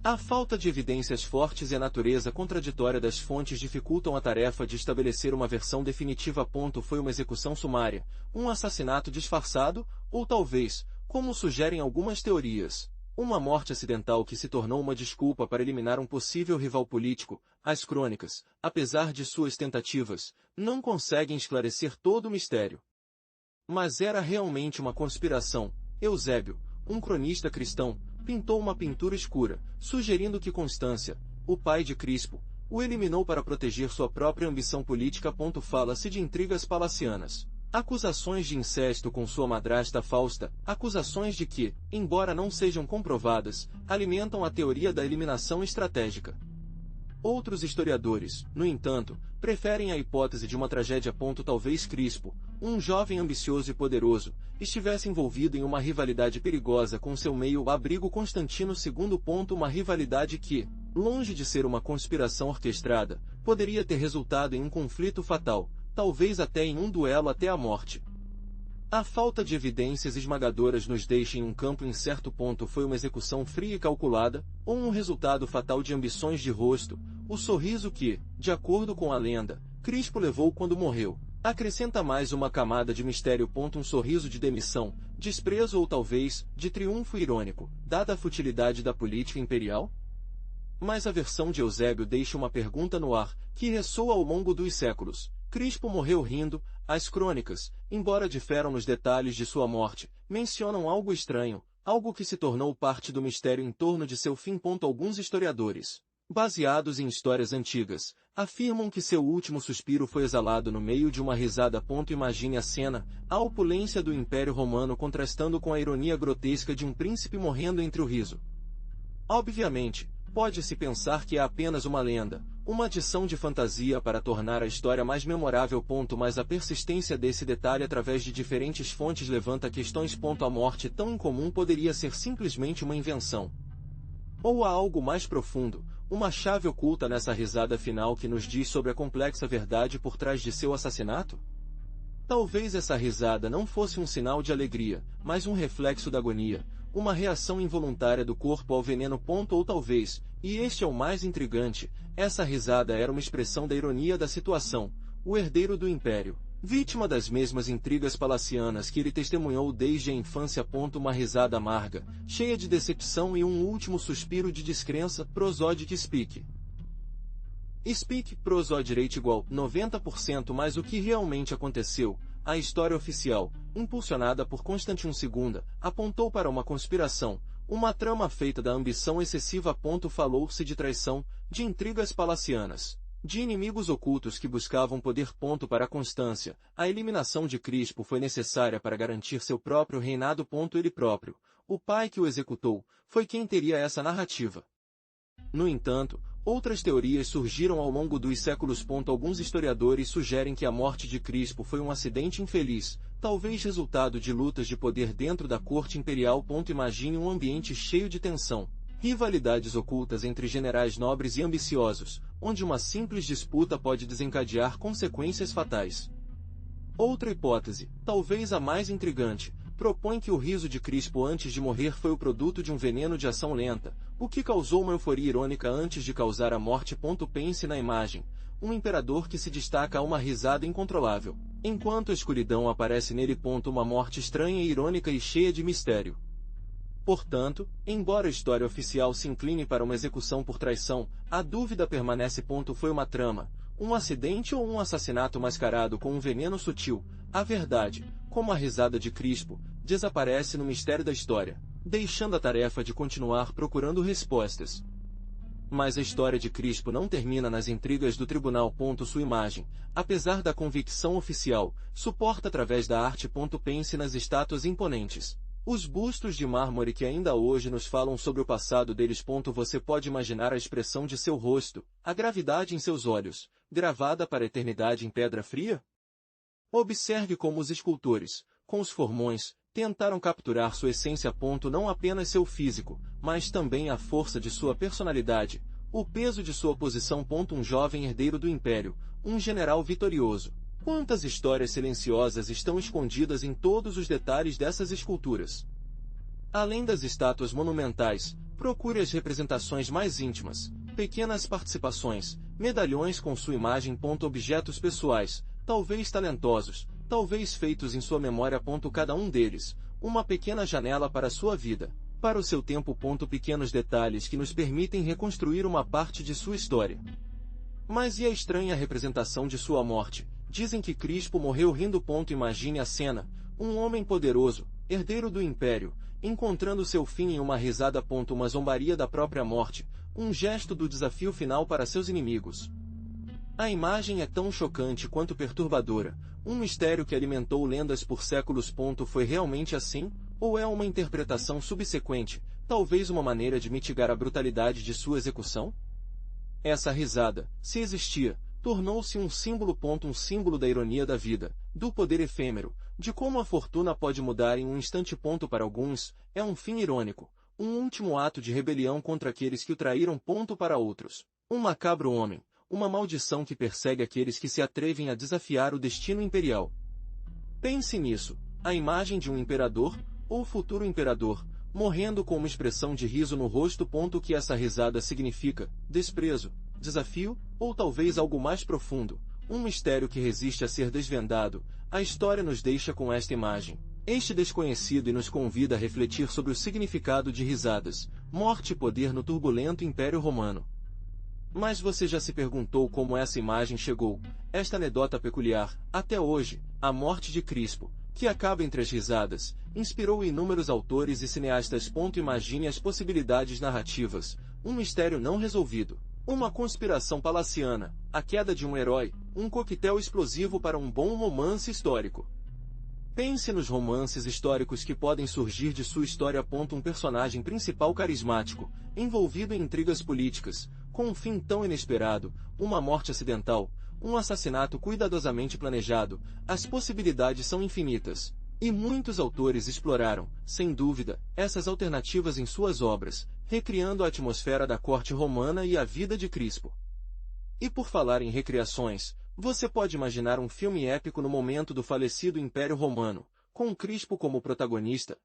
A falta de evidências fortes e a natureza contraditória das fontes dificultam a tarefa de estabelecer uma versão definitiva. Foi uma execução sumária, um assassinato disfarçado, ou talvez, como sugerem algumas teorias, uma morte acidental que se tornou uma desculpa para eliminar um possível rival político. As crônicas, apesar de suas tentativas, não conseguem esclarecer todo o mistério. Mas era realmente uma conspiração. Eusébio, um cronista cristão, pintou uma pintura escura, sugerindo que Constância, o pai de Crispo, o eliminou para proteger sua própria ambição política. Fala-se de intrigas palacianas, acusações de incesto com sua madrasta Fausta, acusações de que, embora não sejam comprovadas, alimentam a teoria da eliminação estratégica. Outros historiadores, no entanto, preferem a hipótese de uma tragédia. Talvez Crispo, um jovem ambicioso e poderoso, estivesse envolvido em uma rivalidade perigosa com seu meio-abrigo Constantino II. Uma rivalidade que, longe de ser uma conspiração orquestrada, poderia ter resultado em um conflito fatal, talvez até em um duelo até a morte. A falta de evidências esmagadoras nos deixa em um campo incerto. Foi uma execução fria e calculada, ou um resultado fatal de ambições de rosto, o sorriso que, de acordo com a lenda, Crispo levou quando morreu, acrescenta mais uma camada de mistério. Um sorriso de demissão, desprezo ou talvez, de triunfo irônico, dada a futilidade da política imperial? Mas a versão de Eusébio deixa uma pergunta no ar, que ressoa ao longo dos séculos. Crispo morreu rindo. As crônicas, embora diferam nos detalhes de sua morte, mencionam algo estranho, algo que se tornou parte do mistério em torno de seu fim. Alguns historiadores, baseados em histórias antigas, afirmam que seu último suspiro foi exalado no meio de uma risada. Imagine a cena, a opulência do Império Romano contrastando com a ironia grotesca de um príncipe morrendo entre o riso. Obviamente, Pode-se pensar que é apenas uma lenda, uma adição de fantasia para tornar a história mais memorável. Mas a persistência desse detalhe através de diferentes fontes levanta questões. A morte tão incomum poderia ser simplesmente uma invenção. Ou há algo mais profundo, uma chave oculta nessa risada final que nos diz sobre a complexa verdade por trás de seu assassinato? Talvez essa risada não fosse um sinal de alegria, mas um reflexo da agonia, uma reação involuntária do corpo ao veneno. Ou talvez, e este é o mais intrigante, essa risada era uma expressão da ironia da situação, o herdeiro do império, vítima das mesmas intrigas palacianas que ele testemunhou desde a infância. Uma risada amarga, cheia de decepção e um último suspiro de descrença. Prosodic Speak. Speak Prosod rate igual 90%. Mas o que realmente aconteceu? A história oficial, impulsionada por Constantine II, apontou para uma conspiração, uma trama feita da ambição excessiva. Falou-se de traição, de intrigas palacianas, de inimigos ocultos que buscavam poder. Para Constância, a eliminação de Crispo foi necessária para garantir seu próprio reinado. Ele próprio, o pai que o executou, foi quem teria essa narrativa. No entanto, outras teorias surgiram ao longo dos séculos. Alguns historiadores sugerem que a morte de Crispo foi um acidente infeliz, talvez resultado de lutas de poder dentro da corte imperial. Imagine um ambiente cheio de tensão, rivalidades ocultas entre generais nobres e ambiciosos, onde uma simples disputa pode desencadear consequências fatais. Outra hipótese, talvez a mais intrigante, propõe que o riso de Crispo antes de morrer foi o produto de um veneno de ação lenta, o que causou uma euforia irônica antes de causar a morte. Pense na imagem, um imperador que se destaca a uma risada incontrolável, enquanto a escuridão aparece nele. Uma morte estranha e irônica e cheia de mistério. Portanto, embora a história oficial se incline para uma execução por traição, a dúvida permanece. Foi uma trama, um acidente ou um assassinato mascarado com um veneno sutil? A verdade, como a risada de Crispo, desaparece no mistério da história, deixando a tarefa de continuar procurando respostas. Mas a história de Crispo não termina nas intrigas do tribunal. Sua imagem, apesar da convicção oficial, suporta através da arte. Pense nas estátuas imponentes, os bustos de mármore que ainda hoje nos falam sobre o passado deles. Você pode imaginar a expressão de seu rosto, a gravidade em seus olhos, gravada para a eternidade em pedra fria? Observe como os escultores, com os formões, tentaram capturar sua essência. Não apenas seu físico, mas também a força de sua personalidade, o peso de sua posição. Um jovem herdeiro do império, um general vitorioso. Quantas histórias silenciosas estão escondidas em todos os detalhes dessas esculturas? Além das estátuas monumentais, procure as representações mais íntimas, pequenas participações, medalhões com sua imagem. Objetos pessoais, talvez talentosos, talvez feitos em sua memória. Cada um deles, uma pequena janela para sua vida, para o seu tempo. Pequenos detalhes que nos permitem reconstruir uma parte de sua história. Mas e a estranha representação de sua morte? Dizem que Crispo morreu rindo. Imagine a cena, um homem poderoso, herdeiro do império, encontrando seu fim em uma risada. Uma zombaria da própria morte, um gesto do desafio final para seus inimigos. A imagem é tão chocante quanto perturbadora, um mistério que alimentou lendas por séculos. Foi realmente assim? Ou é uma interpretação subsequente, talvez uma maneira de mitigar a brutalidade de sua execução? Essa risada, se existia, tornou-se um símbolo. Um símbolo da ironia da vida, do poder efêmero, de como a fortuna pode mudar em um instante. Para alguns, é um fim irônico, um último ato de rebelião contra aqueles que o traíram. Para outros, um macabro homem, uma maldição que persegue aqueles que se atrevem a desafiar o destino imperial. Pense nisso, a imagem de um imperador, ou futuro imperador, morrendo com uma expressão de riso no rosto. O que essa risada significa? Desprezo, desafio, ou talvez algo mais profundo, um mistério que resiste a ser desvendado. A história nos deixa com esta imagem, este desconhecido, e nos convida a refletir sobre o significado de risadas, morte e poder no turbulento Império Romano. Mas você já se perguntou como essa imagem chegou? Esta anedota peculiar, até hoje, a morte de Crispo, que acaba entre as risadas, inspirou inúmeros autores e cineastas. Imagine as possibilidades narrativas, um mistério não resolvido, uma conspiração palaciana, a queda de um herói, um coquetel explosivo para um bom romance histórico. Pense nos romances históricos que podem surgir de sua história. Um personagem principal carismático, envolvido em intrigas políticas, com um fim tão inesperado, uma morte acidental, um assassinato cuidadosamente planejado, as possibilidades são infinitas. E muitos autores exploraram, sem dúvida, essas alternativas em suas obras, recriando a atmosfera da corte romana e a vida de Crispo. E por falar em recriações, você pode imaginar um filme épico no momento do falecido Império Romano, com Crispo como protagonista,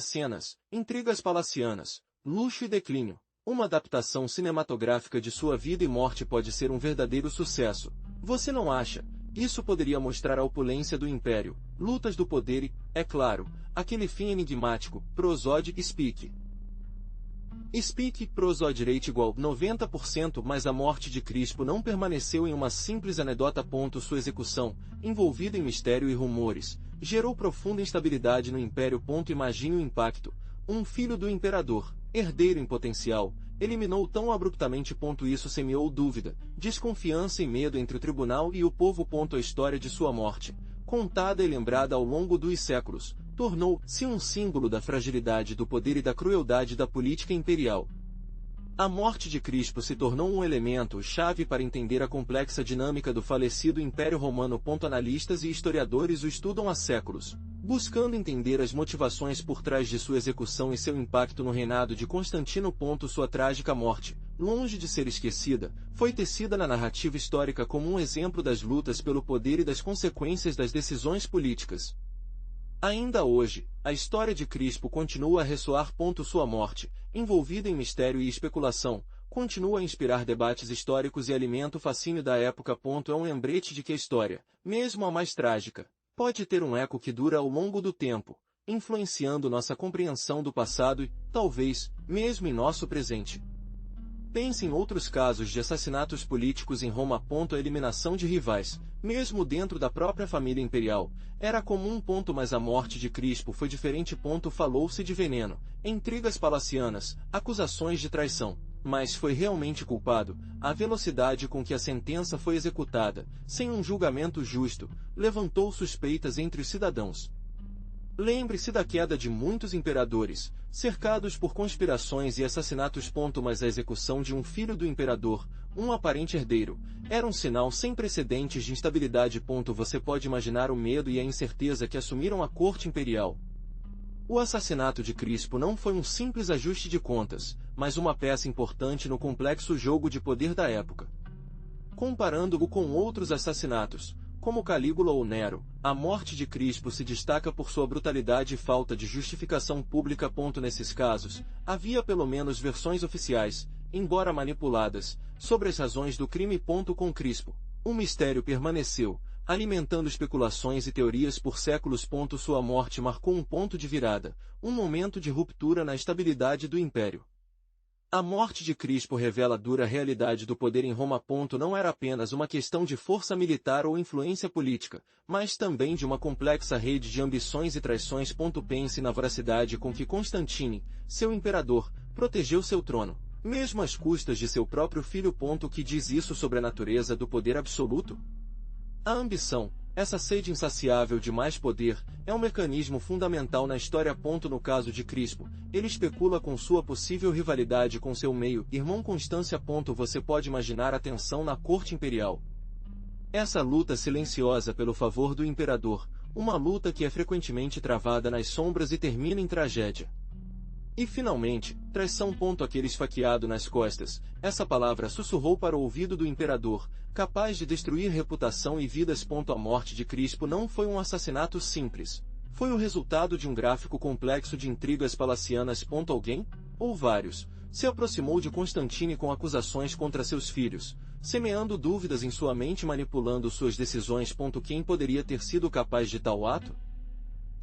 cenas, intrigas palacianas, luxo e declínio. Uma adaptação cinematográfica de sua vida e morte pode ser um verdadeiro sucesso. Você não acha? Isso poderia mostrar a opulência do Império, lutas do poder e, é claro, aquele fim enigmático, prosode speak. Speak prosode rate igual 90%, mas a morte de Crispo não permaneceu em uma simples anedota. Sua execução, envolvida em mistério e rumores, gerou profunda instabilidade no Império. Imagine o impacto. Um filho do imperador, herdeiro em potencial, eliminou tão abruptamente. Isso semeou dúvida, desconfiança e medo entre o tribunal e o povo. A história de sua morte, contada e lembrada ao longo dos séculos, tornou-se um símbolo da fragilidade do poder e da crueldade da política imperial. A morte de Crispo se tornou um elemento-chave para entender a complexa dinâmica do falecido Império Romano. Analistas e historiadores o estudam há séculos, buscando entender as motivações por trás de sua execução e seu impacto no reinado de Constantino. Sua trágica morte, longe de ser esquecida, foi tecida na narrativa histórica como um exemplo das lutas pelo poder e das consequências das decisões políticas. Ainda hoje, a história de Crispo continua a ressoar. Sua morte, envolvida em mistério e especulação, continua a inspirar debates históricos e alimenta o fascínio da época. É um lembrete de que a história, mesmo a mais trágica, pode ter um eco que dura ao longo do tempo, influenciando nossa compreensão do passado e, talvez, mesmo em nosso presente. Pense em outros casos de assassinatos políticos em Roma. A eliminação de rivais, mesmo dentro da própria família imperial, era comum. Mas a morte de Crispo foi diferente. Falou-se de veneno, intrigas palacianas, acusações de traição. Mas foi realmente culpado. A velocidade com que a sentença foi executada, sem um julgamento justo, levantou suspeitas entre os cidadãos. Lembre-se da queda de muitos imperadores, cercados por conspirações e assassinatos. Mas a execução de um filho do imperador, um aparente herdeiro, era um sinal sem precedentes de instabilidade. Você pode imaginar o medo e a incerteza que assumiram a corte imperial. O assassinato de Crispo não foi um simples ajuste de contas, mas uma peça importante no complexo jogo de poder da época. Comparando-o com outros assassinatos, como Calígula ou Nero, a morte de Crispo se destaca por sua brutalidade e falta de justificação pública. Nesses casos, havia pelo menos versões oficiais, embora manipuladas, sobre as razões do crime. Com Crispo, um mistério permaneceu, alimentando especulações e teorias por séculos. Sua morte marcou um ponto de virada, um momento de ruptura na estabilidade do Império. A morte de Crispo revela a dura realidade do poder em Roma. Não era apenas uma questão de força militar ou influência política, mas também de uma complexa rede de ambições e traições. Pense na voracidade com que Constantine, seu imperador, protegeu seu trono, mesmo às custas de seu próprio filho. O que diz isso sobre a natureza do poder absoluto? A ambição, essa sede insaciável de mais poder, é um mecanismo fundamental na história. No caso de Crispo, ele especula com sua possível rivalidade com seu meio-irmão Constância. Você pode imaginar a tensão na corte imperial. Essa luta silenciosa pelo favor do imperador, uma luta que é frequentemente travada nas sombras e termina em tragédia. E finalmente, traição. Aquele esfaqueado nas costas, essa palavra sussurrou para o ouvido do imperador, capaz de destruir reputação e vidas. A morte de Crispo não foi um assassinato simples. Foi o resultado de um gráfico complexo de intrigas palacianas. Alguém, ou vários, se aproximou de Constantine com acusações contra seus filhos, semeando dúvidas em sua mente e manipulando suas decisões. Quem poderia ter sido capaz de tal ato?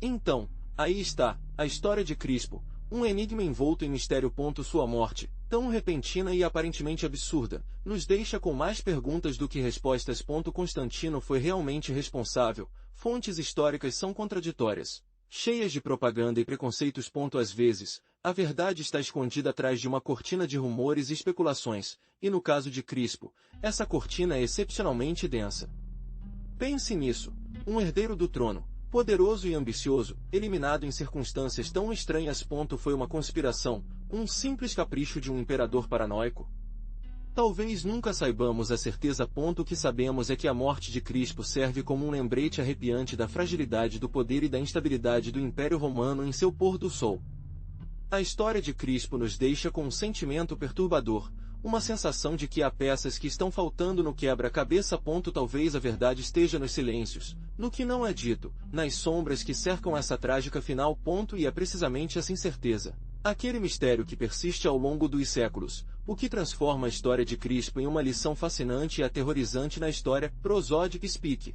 Então, aí está, a história de Crispo, um enigma envolto em mistério. Sua morte, tão repentina e aparentemente absurda, nos deixa com mais perguntas do que respostas. Constantino foi realmente responsável? Fontes históricas são contraditórias, cheias de propaganda e preconceitos. Às vezes, a verdade está escondida atrás de uma cortina de rumores e especulações, e no caso de Crispo, essa cortina é excepcionalmente densa. Pense nisso, um herdeiro do trono, Poderoso e ambicioso, eliminado em circunstâncias tão estranhas. Foi uma conspiração, um simples capricho de um imperador paranoico? Talvez nunca saibamos a certeza. O que sabemos é que a morte de Crispo serve como um lembrete arrepiante da fragilidade do poder e da instabilidade do Império Romano em seu pôr do sol. A história de Crispo nos deixa com um sentimento perturbador, uma sensação de que há peças que estão faltando no quebra-cabeça. Talvez a verdade esteja nos silêncios, no que não é dito, nas sombras que cercam essa trágica final. E é precisamente essa incerteza, aquele mistério que persiste ao longo dos séculos, o que transforma a história de Crispo em uma lição fascinante e aterrorizante na história. Prosode Speak.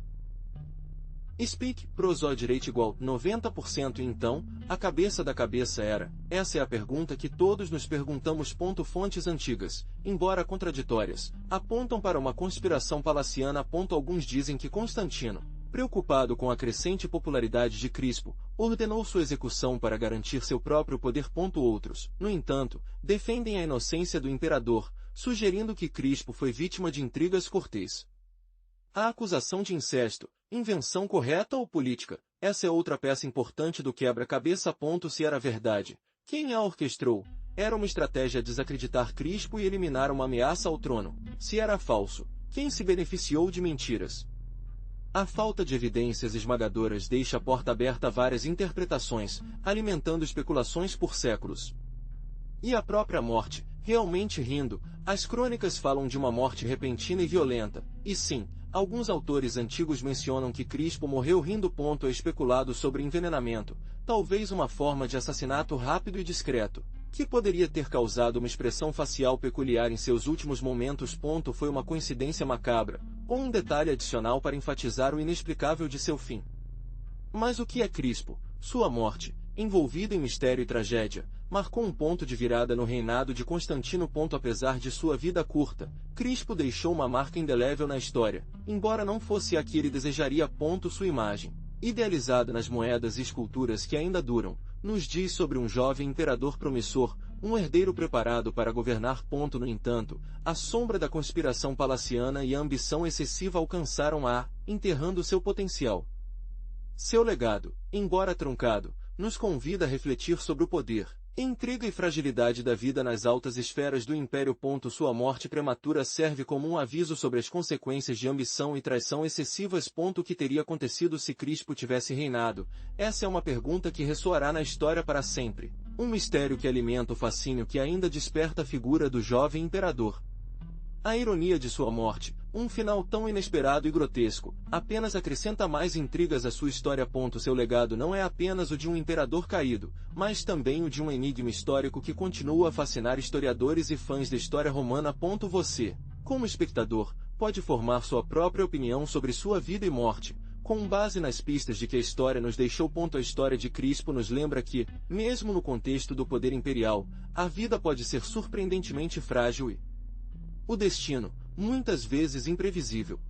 Speak, prosode rate igual 90%. Então, a cabeça da cabeça era? Essa é a pergunta que todos nos perguntamos. Fontes antigas, embora contraditórias, apontam para uma conspiração palaciana. Alguns dizem que Constantino, preocupado com a crescente popularidade de Crispo, ordenou sua execução para garantir seu próprio poder. Outros, no entanto, defendem a inocência do imperador, sugerindo que Crispo foi vítima de intrigas cortês. A acusação de incesto, invenção correta ou política? Essa é outra peça importante do quebra-cabeça. Se era verdade, quem a orquestrou? Era uma estratégia desacreditar Crispo e eliminar uma ameaça ao trono. Se era falso, quem se beneficiou de mentiras? A falta de evidências esmagadoras deixa a porta aberta a várias interpretações, alimentando especulações por séculos. E a própria morte, realmente rindo? As crônicas falam de uma morte repentina e violenta, e sim, alguns autores antigos mencionam que Crispo morreu rindo. É especulado sobre envenenamento, talvez uma forma de assassinato rápido e discreto, que poderia ter causado uma expressão facial peculiar em seus últimos momentos. Foi uma coincidência macabra, ou um detalhe adicional para enfatizar o inexplicável de seu fim. Mas o que é Crispo? Sua morte, envolvida em mistério e tragédia, marcou um ponto de virada no reinado de Constantino. Apesar de sua vida curta, Crispo deixou uma marca indelével na história, embora não fosse a que ele desejaria. Sua imagem, idealizada nas moedas e esculturas que ainda duram, nos diz sobre um jovem imperador promissor, um herdeiro preparado para governar. No entanto, a sombra da conspiração palaciana e a ambição excessiva alcançaram enterrando seu potencial. Seu legado, embora truncado, nos convida a refletir sobre o poder, intriga e fragilidade da vida nas altas esferas do Império. Sua morte prematura serve como um aviso sobre as consequências de ambição e traição excessivas. O que teria acontecido se Crispo tivesse reinado? Essa é uma pergunta que ressoará na história para sempre. Um mistério que alimenta o fascínio que ainda desperta a figura do jovem imperador. A ironia de sua morte, um final tão inesperado e grotesco, apenas acrescenta mais intrigas à sua história. Seu legado não é apenas o de um imperador caído, mas também o de um enigma histórico que continua a fascinar historiadores e fãs da história romana. Você, como espectador, pode formar sua própria opinião sobre sua vida e morte, com base nas pistas de que a história nos deixou. A história de Crispo nos lembra que, mesmo no contexto do poder imperial, a vida pode ser surpreendentemente frágil e o destino, muitas vezes imprevisível.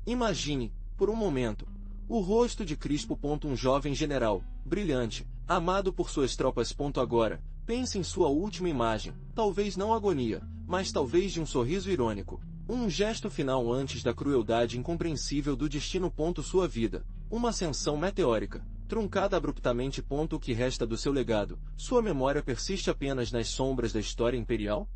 Imagine, por um momento, o rosto de Crispo. Um jovem general, brilhante, amado por suas tropas. Agora, pense em sua última imagem, talvez não agonia, mas talvez de um sorriso irônico, um gesto final antes da crueldade incompreensível do destino. Sua vida, uma ascensão meteórica, truncada abruptamente. O que resta do seu legado? Sua memória persiste apenas nas sombras da história imperial?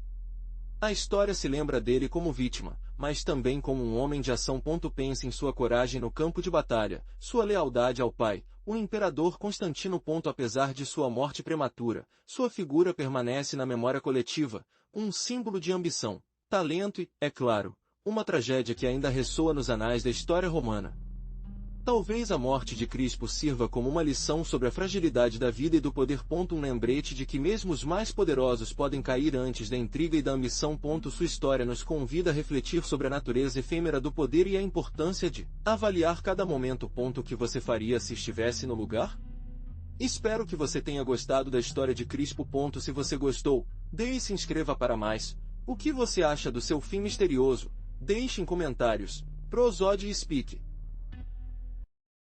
A história se lembra dele como vítima, mas também como um homem de ação. Pense em sua coragem no campo de batalha, sua lealdade ao pai, o imperador Constantino. Apesar de sua morte prematura, sua figura permanece na memória coletiva, um símbolo de ambição, talento e, é claro, uma tragédia que ainda ressoa nos anais da história romana. Talvez a morte de Crispo sirva como uma lição sobre a fragilidade da vida e do poder. Um lembrete de que mesmo os mais poderosos podem cair antes da intriga e da ambição. Sua história nos convida a refletir sobre a natureza efêmera do poder e a importância de avaliar cada momento. O que você faria se estivesse no lugar? Espero que você tenha gostado da história de Crispo. Se você gostou, deixe e se inscreva para mais. O que você acha do seu fim misterioso? Deixe em comentários. Prosode Speak.